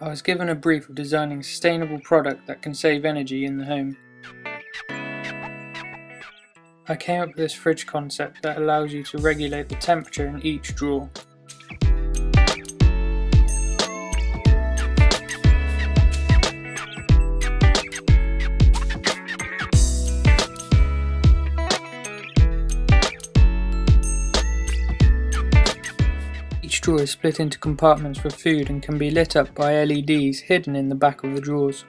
I was given a brief of designing a sustainable product that can save energy in the home. I came up with this fridge concept that allows you to regulate the temperature in each drawer. Each drawer is split into compartments for food and can be lit up by LEDs hidden in the back of the drawers.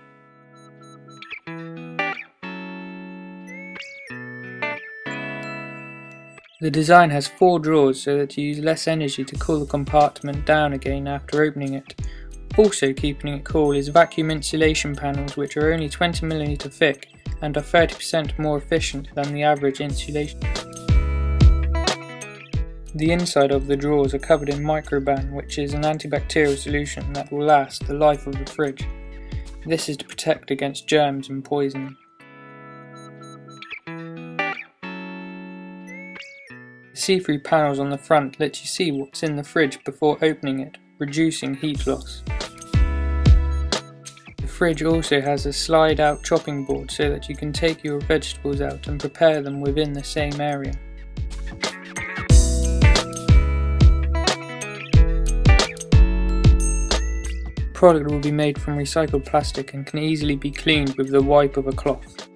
The design has 4 drawers so that you use less energy to cool the compartment down again after opening it. Also keeping it cool is vacuum insulation panels, which are only 20mm thick and are 30% more efficient than the average insulation. The inside of the drawers are covered in microban, which is an antibacterial solution that will last the life of the fridge. This is to protect against germs and poison. The see-through panels on the front let you see what's in the fridge before opening it, reducing heat loss. The fridge also has a slide-out chopping board so that you can take your vegetables out and prepare them within the same area. The product will be made from recycled plastic and can easily be cleaned with the wipe of a cloth.